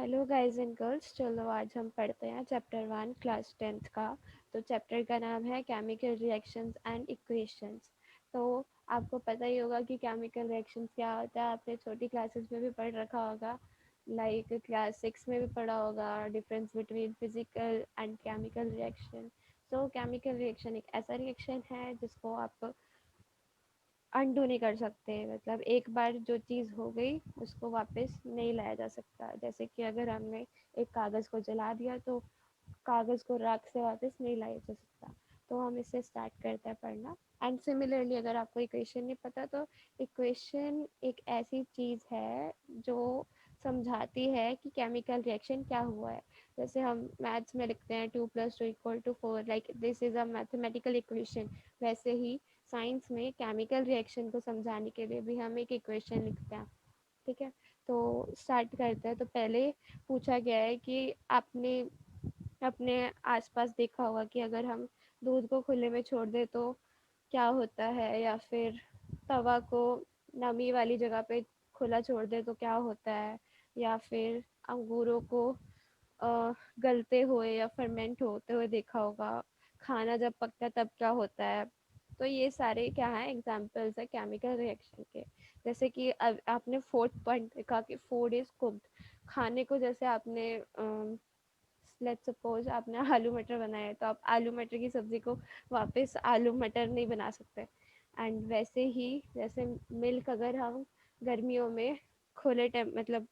Hello guys and girls, चलो आज हम पढ़ते हैं चैप्टर 1 क्लास 10th का। तो चैप्टर का नाम है केमिकल रिएक्शंस एंड इक्वेशंस। तो आपको पता ही होगा कि केमिकल रिएक्शंस क्या होता है। आपने छोटी क्लासेस में भी पढ़ रखा होगा, लाइक क्लास 6 में भी पढ़ा होगा difference between physical and chemical reaction. तो केमिकल रिएक्शन एक ऐसा रिएक्शन है जिसको आप अनडू नहीं कर सकते। मतलब एक बार जो चीज़ हो गई उसको वापस नहीं लाया जा सकता। जैसे कि अगर हमने एक कागज़ को जला दिया तो कागज़ को राख से वापस नहीं लाया जा सकता। तो हम इससे स्टार्ट करते हैं पढ़ना। एंड सिमिलरली अगर आपको इक्वेशन नहीं पता तो इक्वेशन एक ऐसी चीज़ है जो समझाती है कि केमिकल रिएक्शन क्या हुआ है। जैसे हम मैथ्स में लिखते हैं 2+2=4, like this is a mathematical equation. वैसे ही साइंस में केमिकल रिएक्शन को समझाने के लिए भी हम एक इक्वेशन लिखते हैं। ठीक है, तो स्टार्ट करते हैं। तो पहले पूछा गया है कि आपने अपने आसपास देखा होगा कि अगर हम दूध को खुले में छोड़ दें तो क्या होता है, या फिर तवा को नमी वाली जगह पे खुला छोड़ दे तो क्या होता है, या फिर अंगूरों को गलते हुए या फर्मेंट होते हुए देखा होगा। खाना जब पकता है तब क्या होता है। तो ये सारे क्या हैं, एग्जाम्पल्स है केमिकल रिएक्शन के। जैसे कि अब आपने फोर्थ पॉइंट देखा कि फूड इज कुक्ड। खाने को जैसे आपने लेट्स सपोज आपने आलू मटर बनाया है तो आप आलू मटर की सब्जी को वापस आलू मटर नहीं बना सकते। एंड वैसे ही जैसे मिल्क अगर हम गर्मियों में खुले टेम मतलब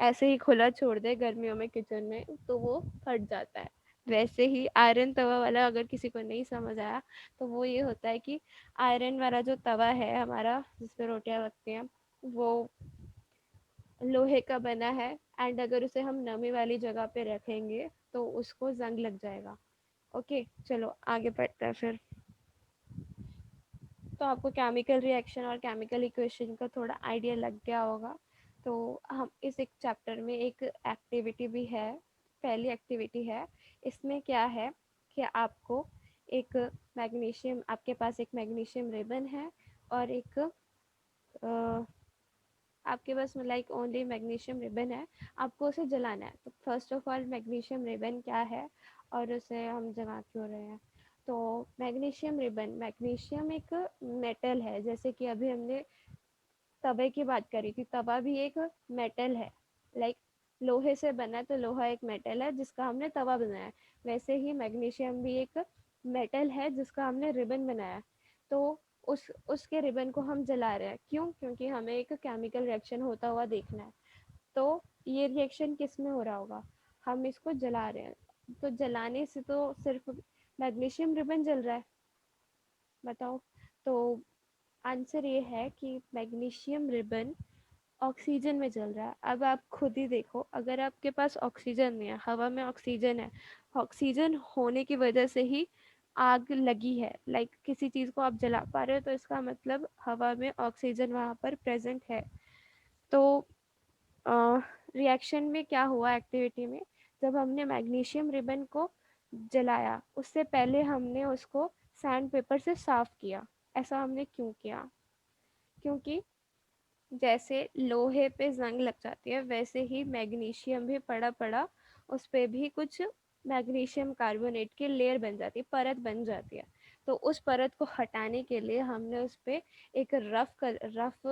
ऐसे ही खुला छोड़ दे गर्मियों में किचन में तो वो फट जाता है। वैसे ही आयरन तवा वाला अगर किसी को नहीं समझ आया तो वो ये होता है कि आयरन वाला जो तवा है हमारा जिस पे रोटियां लगती हैं वो लोहे का बना है। एंड अगर उसे हम नमी वाली जगह पे रखेंगे तो उसको जंग लग जाएगा। ओके, चलो आगे बढ़ते हैं फिर। तो आपको केमिकल रिएक्शन और केमिकल इक्वेशन का थोड़ा आइडिया लग गया होगा। तो हम इस एक चैप्टर में एक एक्टिविटी भी है। पहली एक्टिविटी है, इसमें क्या है कि आपको एक मैग्नीशियम, आपके पास एक मैग्नीशियम रिबन है और एक आपके पास लाइक ओनली मैग्नीशियम रिबन है। आपको उसे जलाना है। तो first of all magnesium ribbon क्या है और उसे हम जला क्यों रहे हैं। तो मैग्नीशियम रिबन, मैग्नीशियम एक मेटल है। जैसे कि अभी हमने तवे की बात करी थी, तवा भी एक मेटल है। लाइक लोहे से बना है तो लोहा एक मेटल है जिसका हमने तवा बनाया है। वैसे ही मैग्नीशियम भी एक मेटल है जिसका हमने रिबन बनाया है। तो उसके रिबन को हम जला रहे हैं। क्यों? क्योंकि हमें एक केमिकल रिएक्शन होता हुआ देखना है। तो ये रिएक्शन किस में हो रहा होगा, हम इसको जला रहे हैं। तो जलाने से तो सिर्फ मैग्नीशियम रिबन जल रहा है, बताओ। तो आंसर ये है कि मैग्नीशियम रिबन ऑक्सीजन में जल रहा है। अब आप खुद ही देखो, अगर आपके पास ऑक्सीजन नहीं है, हवा में ऑक्सीजन है, ऑक्सीजन होने की वजह से ही आग लगी है। लाइक किसी चीज़ को आप जला पा रहे हो तो इसका मतलब हवा में ऑक्सीजन वहाँ पर प्रेजेंट है। तो रिएक्शन में क्या हुआ एक्टिविटी में, जब हमने मैग्नीशियम रिबन को जलाया उससे पहले हमने उसको सैंड पेपर से साफ किया। ऐसा हमने क्यों किया? क्योंकि जैसे लोहे पे जंग लग जाती है वैसे ही मैग्नीशियम भी पड़ा पड़ा उस पे भी कुछ मैग्नीशियम कार्बोनेट की लेयर बन जाती है, परत बन जाती है। तो उस परत को हटाने के लिए हमने उस पे एक रफ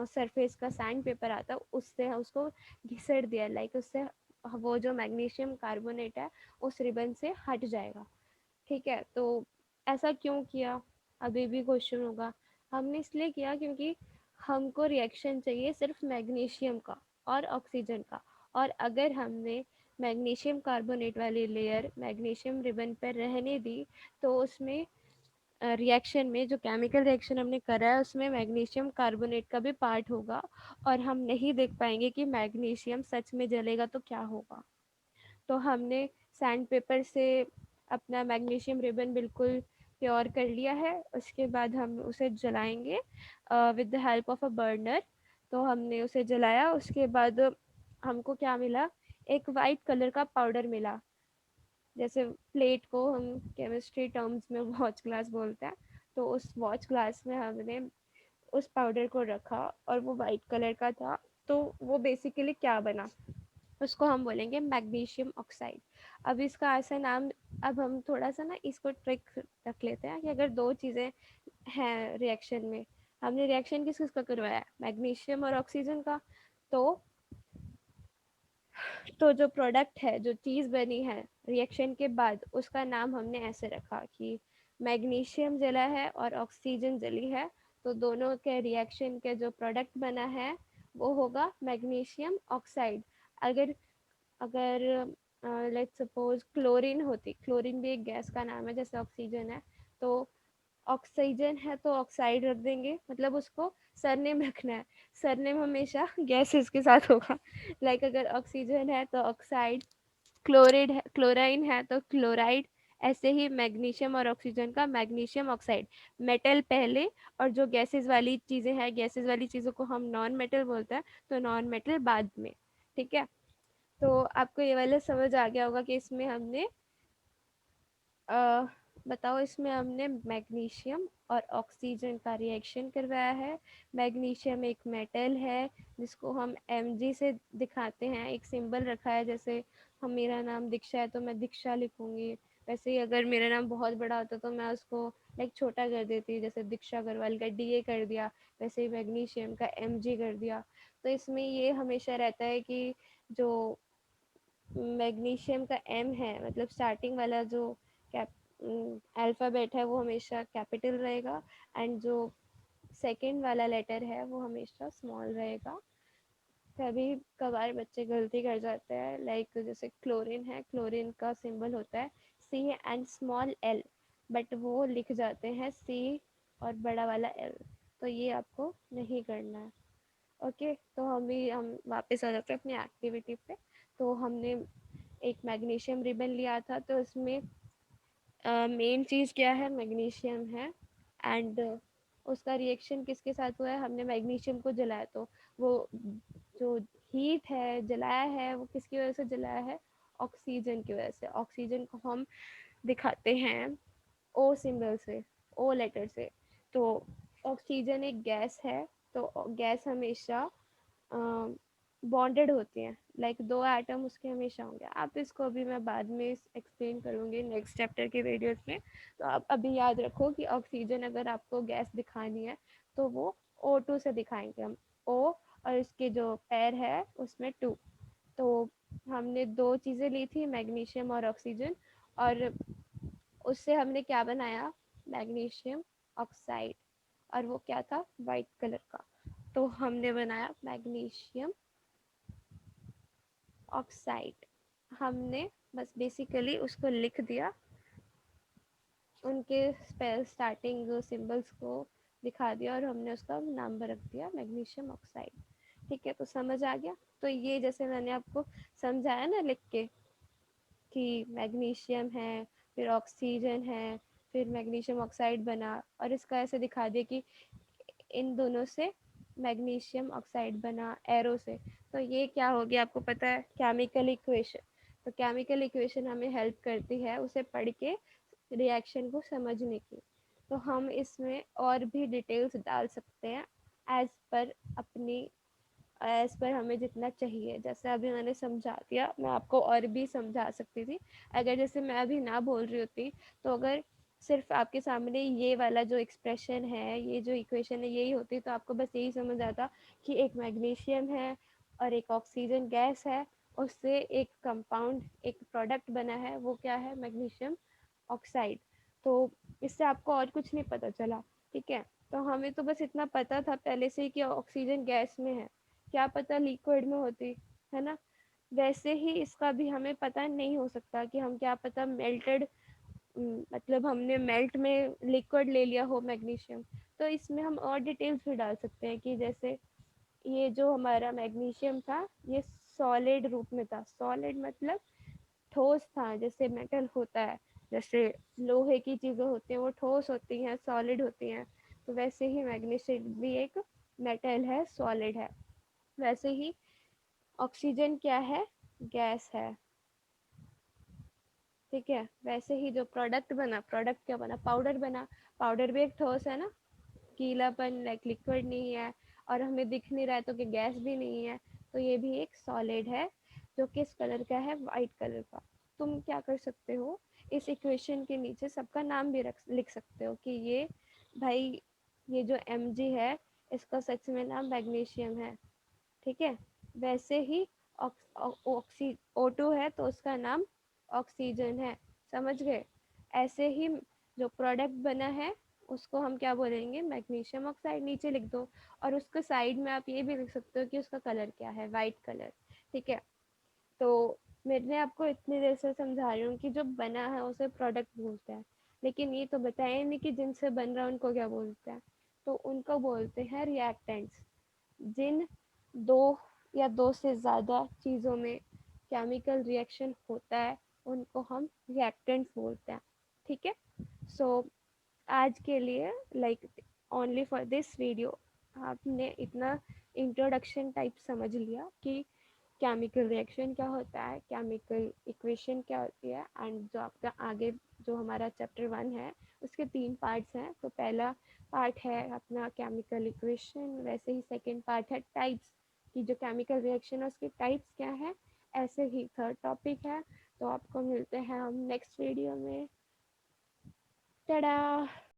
सरफेस का सैंड पेपर आता है उससे उसको घिसड़ दिया। लाइक उससे वो जो मैग्नीशियम कार्बोनेट है उस रिबन से हट जाएगा। ठीक है, तो ऐसा क्यों किया, अभी भी क्वेश्चन होगा। हमने इसलिए किया क्योंकि हमको रिएक्शन चाहिए सिर्फ मैग्नीशियम का और ऑक्सीजन का। और अगर हमने मैग्नीशियम कार्बोनेट वाली लेयर मैग्नीशियम रिबन पर रहने दी तो उसमें रिएक्शन में जो केमिकल रिएक्शन हमने करा है उसमें मैग्नीशियम कार्बोनेट का भी पार्ट होगा और हम नहीं देख पाएंगे कि मैग्नीशियम सच में जलेगा तो क्या होगा। तो हमने सैंड पेपर से अपना मैग्नीशियम रिबन बिल्कुल प्योर कर लिया है। उसके बाद हम उसे जलाएंगे with the help of a burner. तो हमने उसे जलाया, उसके बाद हमको क्या मिला, एक वाइट कलर का पाउडर मिला। जैसे प्लेट को हम केमिस्ट्री टर्म्स में वॉच ग्लास बोलते हैं, तो उस वॉच ग्लास में हमने उस पाउडर को रखा और वो वाइट कलर का था। तो वो बेसिकली क्या बना, उसको हम बोलेंगे मैग्नीशियम ऑक्साइड। अब इसका ऐसा नाम, अब हम थोड़ा सा ना इसको ट्रिक रख लेते हैं कि अगर दो चीज़ें हैं रिएक्शन में, हमने रिएक्शन किस किसका करवाया, मैग्नीशियम और ऑक्सीजन का, तो जो प्रोडक्ट है, जो चीज़ बनी है रिएक्शन के बाद, उसका नाम हमने ऐसे रखा कि मैग्नीशियम जला है और ऑक्सीजन जली है, तो दोनों के रिएक्शन के जो प्रोडक्ट बना है वो होगा मैग्नीशियम ऑक्साइड। अगर अगर लेट्स सपोज क्लोरीन होती, क्लोरीन भी एक गैस का नाम है जैसे ऑक्सीजन है, तो ऑक्सीजन है तो ऑक्साइड रख देंगे, मतलब उसको सरनेम रखना है, सरनेम हमेशा गैसेस के साथ होगा। लाइक अगर ऑक्सीजन है तो ऑक्साइड, क्लोराइड है, क्लोराइन है तो क्लोराइड, ऐसे ही मैग्नीशियम और ऑक्सीजन का मैग्नीशियम ऑक्साइड। मेटल पहले और जो गैसेस वाली चीज़ें हैं, गैसेस वाली चीज़ों को हम नॉन मेटल बोलते हैं, तो नॉन मेटल बाद में। ठीक है, तो आपको ये वाला समझ आ गया होगा कि इसमें हमने अ, बताओ, इसमें हमने मैग्नीशियम और ऑक्सीजन का रिएक्शन करवाया है। मैग्नीशियम एक मेटल है जिसको हम Mg से दिखाते हैं, एक सिंबल रखा है, जैसे हम, मेरा नाम दीक्षा है तो मैं दीक्षा लिखूंगी, वैसे ही अगर मेरा नाम बहुत बड़ा होता तो मैं उसको लाइक छोटा कर देती, जैसे दीक्षा अग्रवाल का डी कर दिया, वैसे ही मैग्नीशियम का Mg कर दिया। तो इसमें ये हमेशा रहता है कि जो मैग्नीशियम का एम है, मतलब स्टार्टिंग वाला जो कैप अल्फ़ाबेट है वो हमेशा कैपिटल रहेगा, एंड जो सेकंड वाला लेटर है वो हमेशा स्मॉल रहेगा। कभी कभार बच्चे गलती कर जाते हैं, लाइक जैसे क्लोरीन है, क्लोरीन का सिंबल होता है सी एंड स्मॉल एल, बट वो लिख जाते हैं सी और बड़ा वाला एल, तो ये आपको नहीं करना है। ओके, तो हम वापस आ जाते हैं अपनी एक्टिविटी पे। तो हमने एक मैग्नीशियम रिबन लिया था, तो इसमें मेन चीज़ क्या है, मैग्नीशियम है, एंड उसका रिएक्शन किसके साथ हुआ है, हमने मैग्नीशियम को जलाया, तो वो जो हीट है, जलाया है, वो किसकी वजह से जलाया है, ऑक्सीजन की वजह से। ऑक्सीजन को हम दिखाते हैं ओ सिंबल से, ओ लेटर से। तो ऑक्सीजन एक गैस है, तो गैस हमेशा बॉन्डेड होती हैं, लाइक दो एटम उसके हमेशा होंगे। आप इसको अभी मैं बाद में एक्सप्लेन करूँगी नेक्स्ट चैप्टर के वीडियोस में। तो आप अभी याद रखो कि ऑक्सीजन अगर आपको गैस दिखानी है तो वो O2 से दिखाएंगे हम, O और इसके जो पैर है उसमें 2। तो हमने दो चीज़ें ली थी, मैग्नीशियम और ऑक्सीजन, और उससे हमने क्या बनाया, मैग्नीशियम ऑक्साइड, और वो क्या था, वाइट कलर का। तो हमने बनाया मैग्नीशियम ऑक्साइड। हमने बस बेसिकली उसको लिख दिया, उनके स्टार्टिंग सिंबल्स को दिखा दिया, और हमने उसका नाम रख दिया मैग्नीशियम ऑक्साइड। ठीक है, तो समझ आ गया। तो ये जैसे मैंने आपको समझाया ना लिख के कि मैग्नीशियम है, फिर ऑक्सीजन है, फिर मैग्नीशियम ऑक्साइड बना, और इसका ऐसे दिखा दिया कि इन दोनों से मैग्नीशियम ऑक्साइड बना एरो से। तो ये क्या हो गया, आपको पता है, केमिकल इक्वेशन। तो केमिकल इक्वेशन हमें हेल्प करती है उसे पढ़ के रिएक्शन को समझने की। तो हम इसमें और भी डिटेल्स डाल सकते हैं एज पर अपनी, एज पर हमें जितना चाहिए। जैसे अभी मैंने समझा दिया, मैं आपको और भी समझा सकती थी। अगर जैसे मैं अभी ना बोल रही होती, तो अगर सिर्फ आपके सामने ये वाला जो एक्सप्रेशन है, ये जो इक्वेशन है, यही होती, तो आपको बस यही समझ आता कि एक मैग्नीशियम है और एक ऑक्सीजन गैस है, उससे एक कंपाउंड, एक प्रोडक्ट बना है, वो क्या है, मैग्नीशियम ऑक्साइड। तो इससे आपको और कुछ नहीं पता चला। ठीक है, तो हमें तो बस इतना पता था पहले से ही कि ऑक्सीजन गैस में है, क्या पता लिक्विड में होती, है ना। वैसे ही इसका भी हमें पता नहीं हो सकता कि हम, क्या पता मेल्टेड, मतलब हमने मेल्ट में लिक्विड ले लिया हो मैग्नीशियम। तो इसमें हम और डिटेल्स भी डाल सकते हैं कि जैसे ये जो हमारा मैग्नीशियम था, ये सॉलिड रूप में था। सॉलिड मतलब ठोस था, जैसे मेटल होता है, जैसे लोहे की चीज़ें होती हैं वो ठोस होती हैं, सॉलिड होती हैं, तो वैसे ही मैग्नीशियम भी एक मेटल है, सॉलिड है। वैसे ही ऑक्सीजन क्या है, गैस है। ठीक है, वैसे ही जो प्रोडक्ट बना, प्रोडक्ट क्या बना, पाउडर बना। पाउडर भी एक ठोस है ना, गीलापन, लाइक लिक्विड नहीं है, और हमें दिख नहीं रहा है तो कि गैस भी नहीं है, तो ये भी एक सॉलिड है। जो किस कलर का है, वाइट कलर का। तुम क्या कर सकते हो, इस इक्वेशन के नीचे सबका नाम भी लिख सकते हो कि ये भाई, ये जो Mg है इसका सच में नाम मैग्नीशियम है, ठीक है। वैसे ही ऑक्सी O2 है तो उसका नाम ऑक्सीजन है, समझ गए। ऐसे ही जो प्रोडक्ट बना है उसको हम क्या बोलेंगे, मैग्नीशियम ऑक्साइड, नीचे लिख दो। और उसके साइड में आप ये भी लिख सकते हो कि उसका कलर क्या है, वाइट कलर, ठीक है। तो मैंने आपको इतनी देर से समझा रही हूँ कि जो बना है उसे प्रोडक्ट बोलते हैं, लेकिन ये तो बताया नहीं कि जिनसे बन रहा है उनको क्या बोलते हैं। तो उनको बोलते हैं रिएक्टेंट्स। जिन दो या दो से ज़्यादा चीज़ों में केमिकल रिएक्शन होता है उनको हम रिएक्टेंट्स बोलते हैं, ठीक है। सो आज के लिए, like only for this video, आपने इतना इंट्रोडक्शन टाइप समझ लिया कि केमिकल रिएक्शन क्या होता है, केमिकल इक्वेशन क्या होती है, एंड जो आपका आगे जो हमारा चैप्टर 1 है उसके 3 पार्ट्स हैं। तो पहला पार्ट है अपना केमिकल इक्वेशन, वैसे ही सेकंड पार्ट है टाइप्स, कि जो केमिकल रिएक्शन है उसके टाइप्स क्या है। ऐसे ही थर्ड टॉपिक है। तो आपको मिलते हैं हम नेक्स्ट वीडियो में। टड़ा।